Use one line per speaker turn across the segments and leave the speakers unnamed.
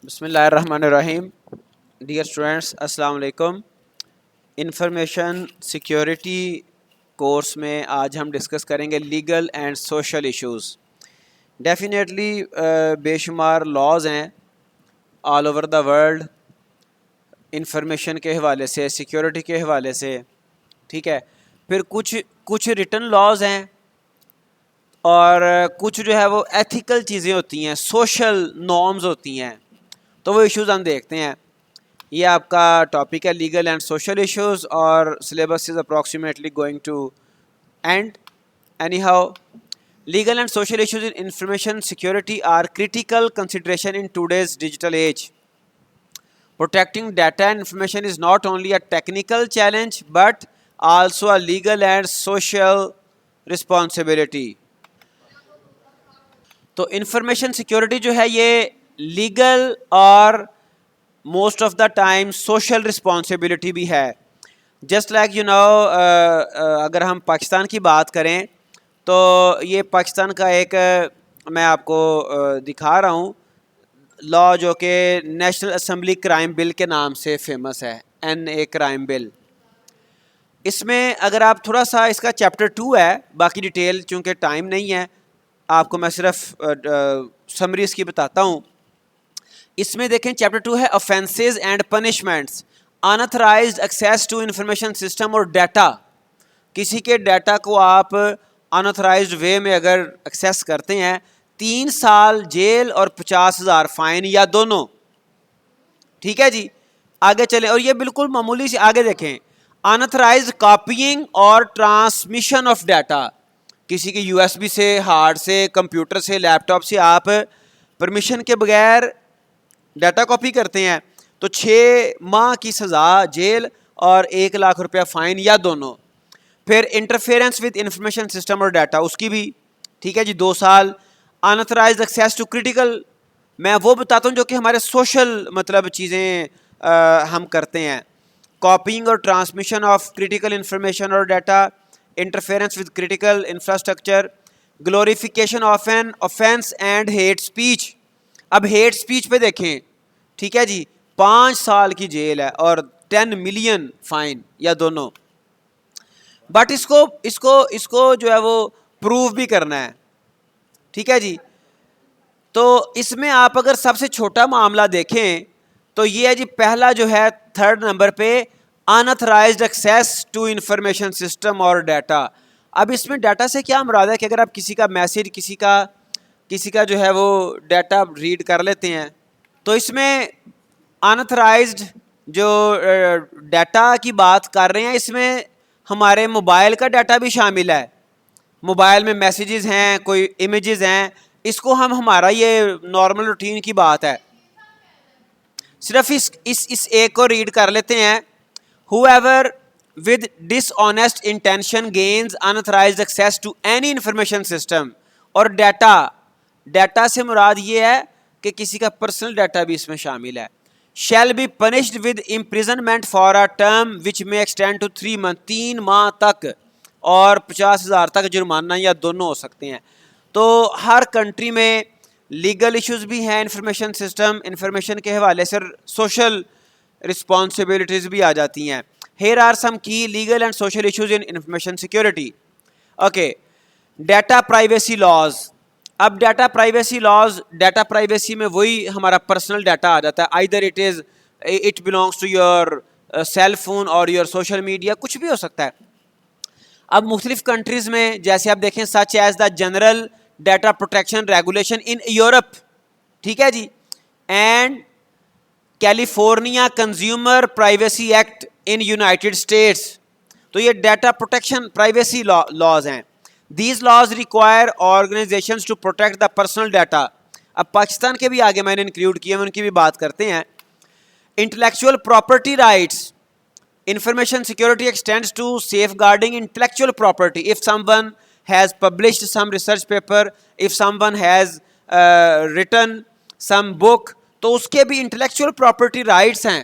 بسم اللہ الرحمن الرحیم. ڈیئر اسٹوڈینٹس السلام علیکم. انفارمیشن سیکیورٹی کورس میں آج ہم ڈسکس کریں گے legal and social issues. Definitely بے شمار لاز ہیں all over the world information کے حوالے سے، سیکیورٹی کے حوالے سے، ٹھیک ہے. پھر کچھ ریٹن لاز ہیں اور کچھ جو ہے وہ ایتھیکل چیزیں ہوتی ہیں، سوشل نارمز ہوتی ہیں. تو وہ ایشوز ہم دیکھتے ہیں. یہ آپ کا ٹاپک ہے لیگل اینڈ سوشل ایشوز، اور syllabus is approximately going to end. Anyhow, legal and social issues in information security are critical consideration in today's digital age. Protecting data and information is not only a technical challenge but also a legal and social responsibility. تو information security جو ہے یہ legal اور most of the time social responsibility بھی ہے. Just like you know, اگر ہم پاکستان کی بات کریں تو یہ پاکستان کا ایک میں آپ کو دکھا رہا ہوں لا جو کہ نیشنل اسمبلی کرائم بل کے نام سے فیمس ہے، NA کرائم بل. اس میں اگر آپ تھوڑا سا، اس کا چیپٹر 2 ہے، باقی ڈیٹیل چونکہ ٹائم نہیں ہے آپ کو میں صرف سمری اس کی بتاتا ہوں. اس میں دیکھیں چیپٹر 2 ہے offenses and punishments. unauthorized access to information system اور ڈیٹا. کسی کے ڈیٹا کو آپ unauthorized وے میں اگر ایکسیس کرتے ہیں 3 سال جیل اور 50,000 فائن یا دونوں. ٹھیک ہے جی، آگے چلیں. اور یہ بالکل معمولی سی، آگے دیکھیں unauthorized copying اور ٹرانسمیشن آف ڈیٹا. کسی کی USB سے، ہارڈ سے، کمپیوٹر سے، لیپ ٹاپ سے آپ پرمیشن کے بغیر ڈیٹا کاپی کرتے ہیں تو 6 ماہ کی سزا جیل اور 1 لاکھ روپیہ فائن یا دونوں. پھر انٹرفیئرنس ود انفارمیشن سسٹم اور ڈیٹا، اس کی بھی ٹھیک ہے جی 2 سال. unauthorized access to critical، میں وہ بتاتا ہوں جو کہ ہمارے سوشل مطلب چیزیں ہم کرتے ہیں. کاپینگ اور ٹرانسمیشن آف کریٹیکل انفارمیشن اور data, interference with critical infrastructure, glorification of an offense and hate speech. اب ہیٹ اسپیچ پہ دیکھیں، ٹھیک ہے جی 5 سال کی جیل ہے اور 10 ملین فائن یا دونوں. بٹ اس کو جو ہے وہ پروو بھی کرنا ہے. ٹھیک ہے جی، تو اس میں آپ اگر سب سے چھوٹا معاملہ دیکھیں تو یہ ہے جی پہلا جو ہے 3rd نمبر پہ unauthorized access to information system اور ڈیٹا. اب اس میں ڈیٹا سے کیا مراد ہے کہ اگر آپ کسی کا میسج، کسی کا جو ہے وہ ڈیٹا ریڈ کر لیتے ہیں تو اس میں unauthorized جو ڈیٹا کی بات کر رہے ہیں اس میں ہمارے موبائل کا ڈیٹا بھی شامل ہے. موبائل میں میسیجز ہیں، کوئی امیجز ہیں، اس کو ہمارا یہ نارمل روٹین کی بات ہے، صرف اس ایک کو ریڈ کر لیتے ہیں. whoever with dishonest intention gains unauthorized access to any information system اور ڈیٹا سے مراد یہ ہے کہ کسی کا پرسنل ڈیٹا بھی اس میں شامل ہے. shall be punished with imprisonment for a term which may extend to 3 months 3 ماہ تک اور 50,000 تک جرمانہ یا دونوں ہو سکتے ہیں. تو ہر کنٹری میں لیگل ایشوز بھی ہیں انفارمیشن سسٹم، انفارمیشن کے حوالے سے سوشل رسپانسبلٹیز بھی آ جاتی ہیں. Hair are some key legal and social issues in information security. Okay, data privacy laws. اب ڈیٹا پرائیویسی میں وہی ہمارا پرسنل ڈیٹا آ جاتا ہے. Either it belongs to your cell phone or your social media, کچھ بھی ہو سکتا ہے. اب مختلف کنٹریز میں جیسے آپ دیکھیں such as the General Data Protection Regulation in Europe, ٹھیک ہے جی، and California Consumer Privacy Act in United States. تو یہ ڈیٹا پروٹیکشن پرائیویسی لاز ہیں. These laws require organizations to protect the personal data. اب پاکستان کے بھی آگے میں نے انکلوڈ کیے ہیں، ان کی بھی بات کرتے ہیں. Intellectual property rights. Information security extends to safeguarding intellectual property. If someone has published some research paper, if someone has written some book, تو اس کے بھی intellectual property rights ہیں.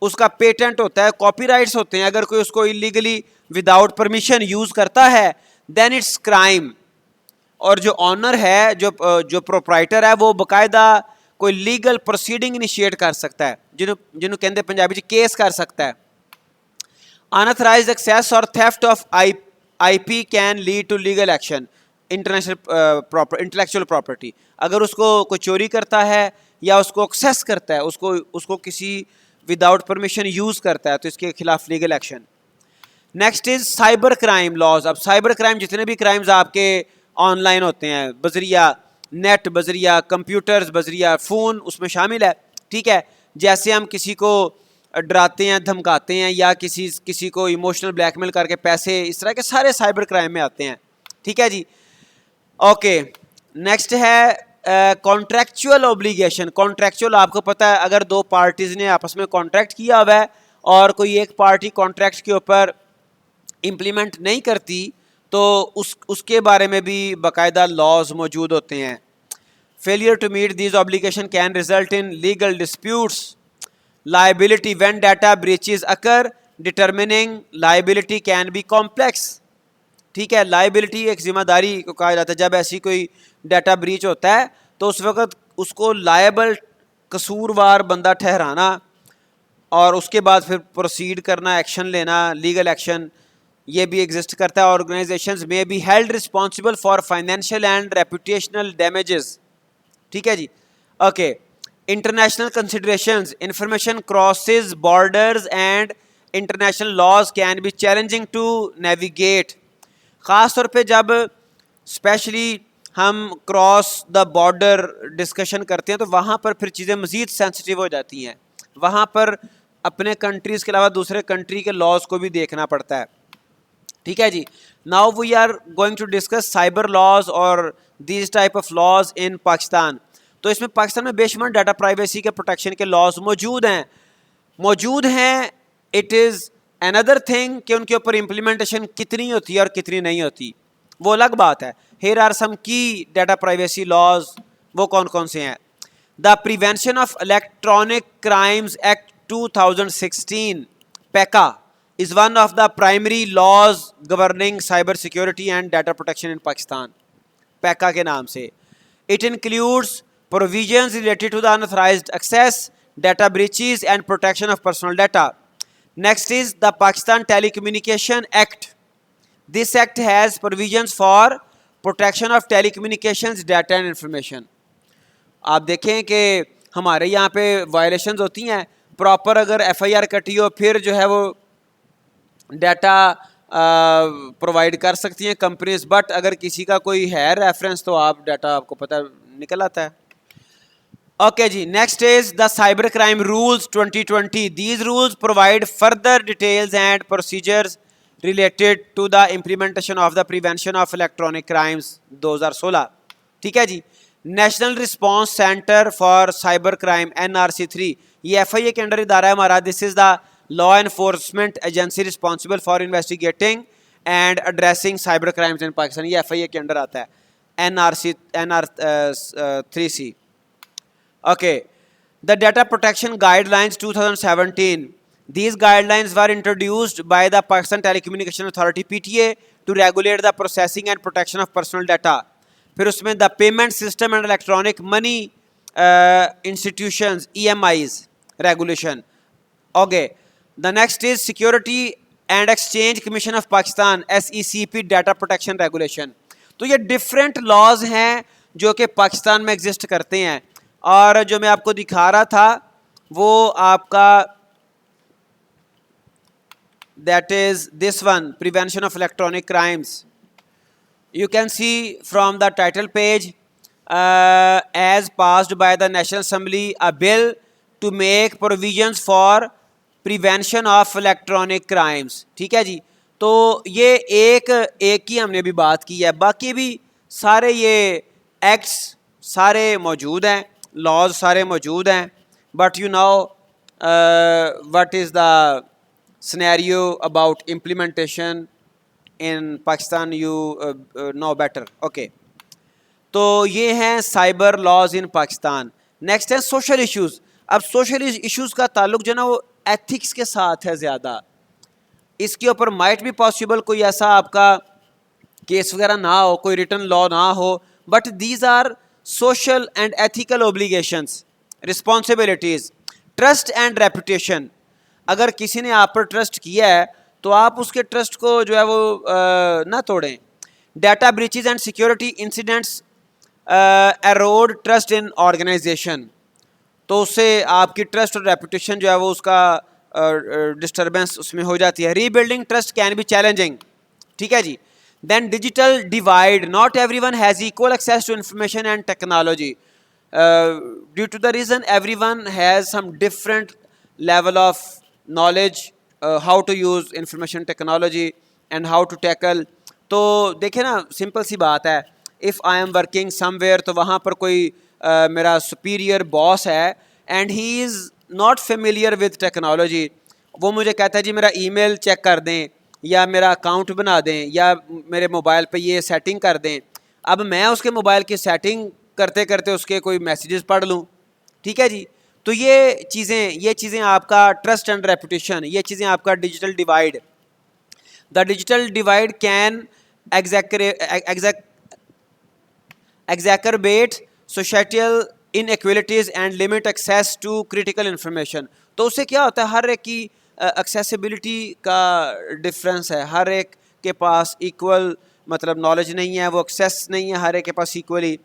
اس کا پیٹنٹ ہوتا ہے، کاپی رائٹس ہوتے ہیں. اگر کوئی اس کو illegally without permission یوز کرتا ہے then it's crime. اور جو آنر ہے، جو پروپرائٹر ہے، وہ باقاعدہ کوئی لیگل پروسیڈنگ انیشیٹ کر سکتا ہے, جنہوں کہتے ہیں پنجابی کیس کر سکتا ہے. Unauthorized access or theft of IP can lead to legal action. intellectual property, اگر اس کو کوئی چوری کرتا ہے یا اس کو ایکسیس کرتا ہے, اس کو کسی وداؤٹ پرمیشن یوز کرتا ہے, تو اس کے خلاف legal action. Next is cyber crime laws. اب سائبر کرائم جتنے بھی کرائمز آپ کے آن لائن ہوتے ہیں, بذریعہ نیٹ, بذریعہ کمپیوٹرز, بذریعہ فون, اس میں شامل ہے. ٹھیک ہے, جیسے ہم کسی کو ڈراتے ہیں, دھمکاتے ہیں, یا کسی کو ایموشنل بلیک میل کر کے پیسے, اس طرح کے سارے سائبر کرائم میں آتے ہیں. ٹھیک ہے جی, اوکے. نیکسٹ ہے کانٹریکچوئل اوبلیگیشن. کانٹریکچوئل آپ کو پتہ ہے, اگر دو پارٹیز نے آپس میں کانٹریکٹ کیا ہوا ہے اور کوئی ایک پارٹی کانٹریکٹ کے اوپر امپلیمنٹ نہیں کرتی, تو اس کے بارے میں بھی باقاعدہ لاز موجود ہوتے ہیں. Failure to meet these obligation can result in legal disputes. Liability when data breaches occur, determining liability can be complex. ٹھیک ہے, لائبلٹی ایک ذمہ داری کو کہا جاتا ہے. جب ایسی کوئی ڈیٹا بریچ ہوتا ہے تو اس وقت اس کو لائبل, قصوروار بندہ ٹھہرانا, اور اس کے بعد پھر پروسیڈ کرنا, ایکشن لینا, لیگل ایکشن, یہ بھی ایگزسٹ کرتا ہے. Organisations may be held responsible for financial and reputational damages. ٹھیک ہے جی, okay. International considerations, information crosses borders and international laws can be challenging to navigate. خاص طور پہ جب اسپیشلی ہم کراس دا بارڈر ڈسکشن کرتے ہیں, تو وہاں پر پھر چیزیں مزید سینسٹیو ہو جاتی ہیں. وہاں پر اپنے کنٹریز کے علاوہ دوسرے کنٹری کے لاز کو بھی دیکھنا پڑتا ہے. ٹھیک ہے جی, now we are going to discuss cyber laws اور these type of laws in Pakistan. تو اس میں پاکستان میں بے شمار ڈیٹا پرائیویسی کے پروٹیکشن کے لاز موجود ہیں. اٹ از اندر تھنگ کہ ان کے اوپر امپلیمنٹیشن کتنی ہوتی ہے اور کتنی نہیں ہوتی, وہ الگ بات ہے. ہیئر آر سم کی ڈیٹا پرائیویسی لاز. وہ کون کون سے ہیں؟ دا prevention of electronic crimes act 2016 پیکا is one of the primary laws governing cyber security and data protection in Pakistan. PECA کے نام سے. It includes provisions related to the unauthorized access, data breaches and protection of personal data. Next is the Pakistan Telecommunication Act. This act has provisions for protection of telecommunications data and information. آپ دیکھیں کہ ہمارے یہاں پہ violations ہوتی ہیں, proper اگر F I R کٹی ہو پھر جو ہے وہ ڈیٹا پرووائڈ کر سکتی ہیں کمپنیز, بٹ اگر کسی کا کوئی ہے ریفرنس تو آپ ڈیٹا آپ کو پتہ نکل آتا ہے. اوکے جی, next is the cyber crime rules 2020. These rules provide further details and procedures related to the implementation of the prevention of electronic crimes 2016. ٹھیک ہے جی. National response centre for cyber crime NRC3, یہ F آئی اے کے under ادارہ ہے ہمارا. دس از دا law enforcement agency responsible for investigating and addressing cyber crimes in Pakistan. یہ FIA کے اندر آتا ہے, NR3C. Okay, the data protection guidelines 2017. These guidelines were introduced by the Pakistan Telecommunication Authority PTA to regulate the processing and protection of personal data. پھر اس میں the payment system and electronic money institutions EMIs regulation. Okay. The next is Security and Exchange Commission of Pakistan SECP Data Protection Regulation. تو یہ different laws ہیں جو کہ پاکستان میں exist کرتے ہیں, اور جو میں آپ کو دکھا رہا تھا وہ آپ کا that is this one, prevention of electronic crimes. You can see from the title page, as passed by the National Assembly a bill to make provisions for prevention of electronic crimes. ٹھیک ہے جی, تو یہ ایک کی ہم نے بھی بات کی ہے, باقی بھی سارے یہ ایکٹس سارے موجود ہیں, لاز سارے موجود ہیں, but you know what is the scenario about implementation in Pakistan, you know better. Okay, تو یہ ہیں cyber laws in Pakistan. Next ہے سوشل ایشوز. اب سوشل ایشوز کا تعلق جو ہے نا وہ ایتھکس کے ساتھ ہے زیادہ. اس کے اوپر مائٹ بھی پاسبل کوئی ایسا آپ کا کیس وغیرہ نہ ہو, کوئی ریٹن لا نہ ہو, but these are social and ethical obligations. responsibilities, trust and reputation. اگر کسی نے آپ پر ٹرسٹ کیا ہے تو آپ اس کے ٹرسٹ کو جو ہے وہ نہ توڑیں. Data breaches and security incidents erode trust in organization. تو اس سے آپ کی ٹرسٹ اور ریپوٹیشن جو ہے وہ اس کا ڈسٹربینس اس میں ہو جاتی ہے. Rebuilding trust can be challenging. ٹھیک ہے جی. Then digital divide. Not everyone has equal access to information and technology. Due to the reason everyone has some different level of knowledge, how to use information technology and how to tackle. تو دیکھیں نا simple سی بات ہے, if I am working somewhere تو وہاں پر کوئی میرا superior boss ہے and he is not familiar with technology. وہ مجھے کہتا ہے جی میرا ای میل چیک کر دیں یا میرا اکاؤنٹ بنا دیں یا میرے موبائل پہ یہ سیٹنگ کر دیں. اب میں اس کے موبائل کی سیٹنگ کرتے کرتے اس کے کوئی میسیجز پڑھ لوں. ٹھیک ہے جی. تو یہ چیزیں آپ کا ٹرسٹ اینڈ ریپوٹیشن, یہ چیزیں آپ کا digital divide. The digital divide can exacerbate societal inequalities and limit access to critical information. تو اس سے کیا ہوتا ہے, ہر ایک کی ایکسیسیبلٹی کا ڈفرینس ہے, ہر ایک کے پاس ایکول مطلب نالج نہیں ہے, وہ ایکسیس نہیں ہے ہر ایک کے پاس equally.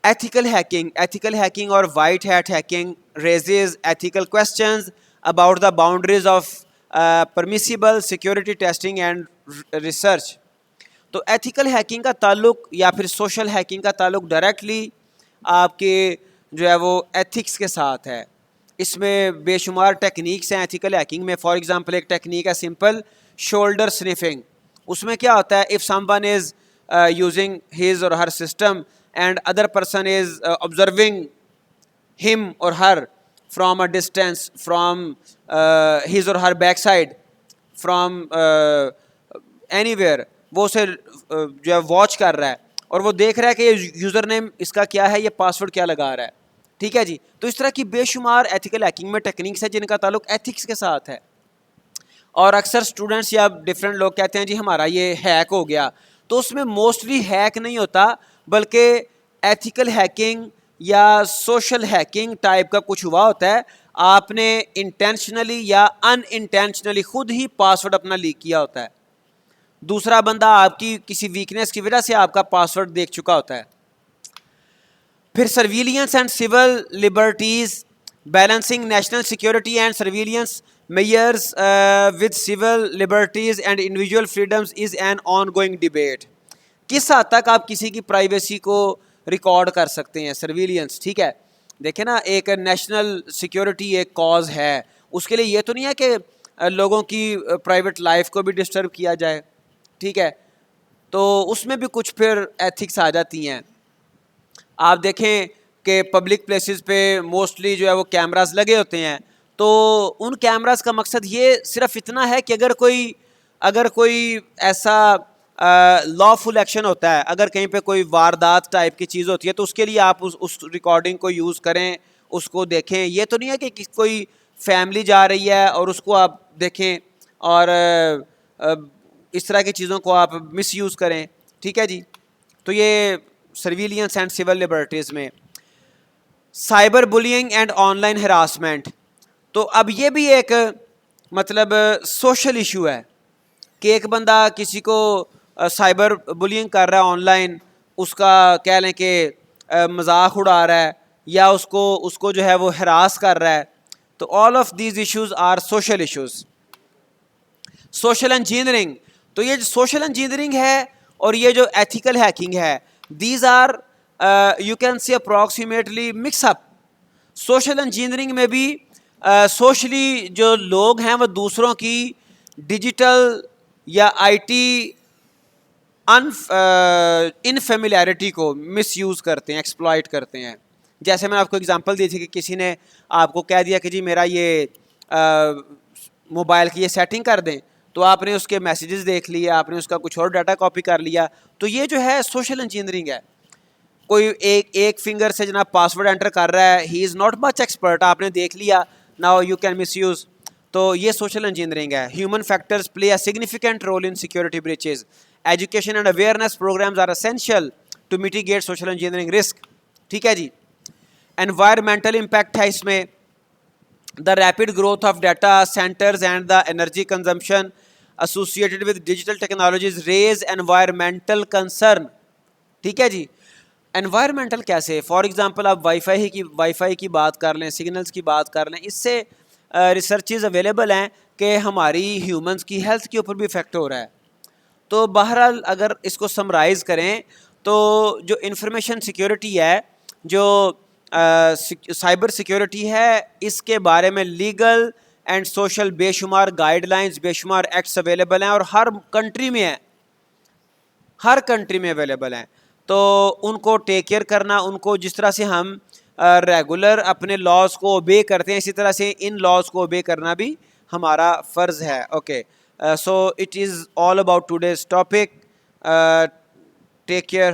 Ethical hacking or white hat hacking raises ethical questions about the boundaries of permissible security testing and research. تو ایتھیکل ہیکنگ کا تعلق یا پھر سوشل ہیکنگ کا تعلق ڈائریکٹلی آپ کے جو ہے وہ ایتھکس کے ساتھ ہے. اس میں بے شمار ٹیکنیکس ہیں ایتھیکل ہیکنگ میں. فار ایگزامپل ایک ٹیکنیک ہے سمپل شولڈر سنیفنگ. اس میں کیا ہوتا ہے, if some one is using his or Hare system and other person is observing him or her from a distance, from his or her backside, from anywhere, وہ اسے جو ہے واچ کر رہا ہے اور وہ دیکھ رہا ہے کہ یہ یوزر نیم اس کا کیا ہے, یہ پاسورڈ کیا لگا رہا ہے. ٹھیک ہے جی. تو اس طرح کی بے شمار ایتھیکل ہیکنگ میں ٹیکنیکس ہیں جن کا تعلق ایتھکس کے ساتھ ہے. اور اکثر اسٹوڈنٹس یا ڈفرینٹ لوگ کہتے ہیں جی ہمارا یہ ہیک ہو گیا. تو اس میں موسٹلی ہیک نہیں ہوتا بلکہ ایتھیکل ہیکنگ یا سوشل ہیکنگ ٹائپ کا کچھ ہوا ہوتا ہے. آپ نے انٹینشنلی یا ان انٹینشنلی خود ہی پاسورڈ اپنا لیک کیا ہوتا ہے. دوسرا بندہ آپ کی کسی ویکنیس کی وجہ سے آپ کا پاسورڈ دیکھ چکا ہوتا ہے. پھر surveillance and civil liberties. Balancing national security and surveillance measures with civil liberties and individual freedoms is an on going debate. کس حد تک آپ کسی کی پرائیویسی کو ریکارڈ کر سکتے ہیں, سرویلینس. ٹھیک ہے. دیکھیں نا ایک نیشنل سیکورٹی ایک کاز ہے, اس کے لیے یہ تو نہیں ہے کہ لوگوں کی پرائیویٹ لائف کو بھی ڈسٹرب کیا جائے. ٹھیک ہے. تو اس میں بھی کچھ پھر ایتھکس آ جاتی ہیں. آپ دیکھیں کہ پبلک پلیسز پہ موسٹلی جو ہے وہ کیمراز لگے ہوتے ہیں. تو ان کیمراز کا مقصد یہ صرف اتنا ہے کہ اگر کوئی ایسا لا فل ایکشن ہوتا ہے, اگر کہیں پہ کوئی واردات ٹائپ کی چیز ہوتی ہے تو اس کے لیے آپ اس ریکارڈنگ کو یوز کریں, اس کو دیکھیں. یہ تو نہیں ہے کہ کوئی فیملی جا رہی ہے اور اس کو آپ دیکھیں اور اس طرح کی چیزوں کو آپ مس یوز کریں. ٹھیک ہے جی. تو یہ سرویلینس اینڈ سول لبرٹیز میں. Cyber bullying and on line harassment. تو اب یہ بھی ایک مطلب سوشل ایشو ہے کہ ایک بندہ کسی کو سائبر بلینگ کر رہا ہے آن لائن, اس کا کہہ لیں کہ مذاق اڑا رہا ہے یا اس کو جو ہے وہ ہراس کر رہا ہے. تو all of these issues are social issues. Social engineering. تو یہ جو سوشل انجینئرنگ ہے اور یہ جو ایتھیکل ہیکنگ ہے, these are you can see approximately mix up. Social engineering میں بھی سوشلی جو لوگ ہیں وہ دوسروں کی ڈیجیٹل یا آئی ٹی انفیملیرٹی کو مس یوز کرتے ہیں, ایکسپلائٹ کرتے ہیں. جیسے میں نے آپ کو اگزامپل دی تھی کہ کسی نے آپ کو کہہ دیا کہ جی میرا یہ موبائل کی یہ سیٹنگ کر دیں, تو آپ نے اس کے میسیجز دیکھ لیے, آپ نے اس کا کچھ اور ڈاٹا کاپی کر لیا. تو یہ جو ہے سوشل انجینئرنگ ہے. کوئی ایک فنگر سے جناب پاسورڈ انٹر کر رہا ہے, ہی از ناٹ مچ ایکسپرٹ, آپ نے دیکھ لیا, now you can misuse. تو یہ سوشل انجینئرنگ ہے. Human factors play a significant role in security breaches. Education and awareness programs are essential to mitigate social engineering risk. ٹھیک ہے جی. Environmental impact ہے اس میں. The rapid growth of data centers and the energy consumption associated with digital technologies raise environmental concern. ٹھیک ہے جی. Environmental کیسے؟ For example آپ wi fi کی بات کر لیں, سگنلس کی بات کر لیں, اس سے ریسرچز اویلیبل ہیں کہ ہماری ہیومنس کی ہیلتھ کے اوپر بھی افیکٹ ہو رہا ہے. تو بہرحال اگر اس کو سمرائز کریں تو جو انفارمیشن سیکیورٹی ہے, جو سائبر سیکیورٹی ہے, اس کے بارے میں لیگل اینڈ سوشل بے شمار گائیڈ لائنز, بے شمار ایکٹس اویلیبل ہیں اور ہر کنٹری میں ہیں, ہر کنٹری میں اویلیبل ہیں. تو ان کو ٹیک کیئر کرنا, ان کو جس طرح سے ہم ریگولر اپنے لاز کو اوبے کرتے ہیں اسی طرح سے ان لاز کو اوبے کرنا بھی ہمارا فرض ہے. Okay, so it is all about today's topic. Take care.